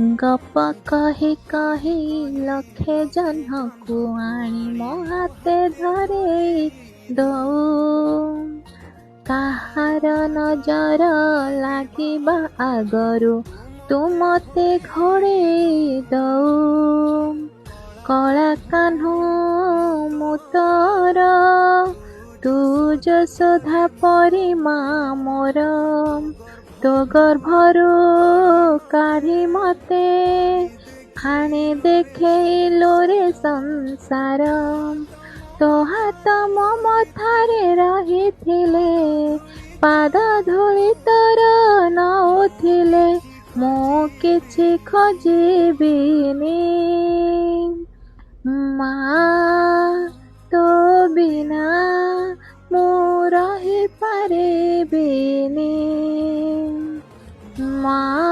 ଗପ କହି କହି ଲକ୍ଷେ ଜହ୍ନକୁ ଆଣି ମୋ ହାତେ ଧରେଇ ଦଉ। କାହାର ନଜର ଲାଗିବା ଆଗରୁ ତୁ ମତେ ଘୋଡ଼େଇ ଦଉ। କଳା କାହ୍ନୁ ମୁଁ ତୋର, ତୁ ଯଶୋଦା ପରି ମା ମୋର। ତୋ ଗର୍ଭରୁ କାଢ଼ି ମତେ ଆଣି ଦେଖେଇଲୁ ରେ ସଂସାର। ତୋ ହାତ ମୋ ମଥାରେ ରହିଥିଲେ, ପାଦ ଧୂଳି ତୋର ନଉଥିଲେ, ମୁଁ କିଛି ଖୋଜିବିନି। ମା ତୋ ବିନା ମୁଁ ରହିପାରିବିନି। ମା